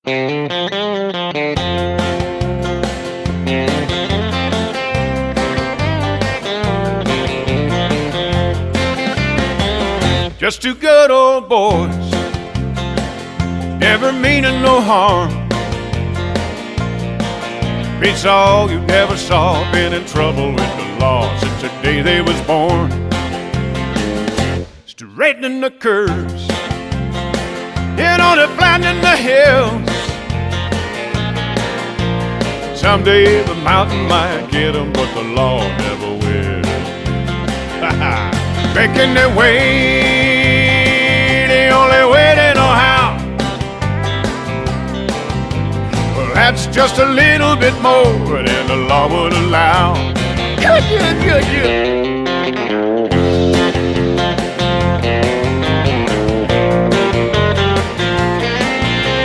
Just two good old boys, never meaning no harm. It's all you never saw, been in trouble with the law since the day they was born. Straightening the curves, and on it flattening the hills. Someday the mountain might get them, but the law never will. Making their way, the only way they know how. Well, that's just a little bit more than the law would allow. Good.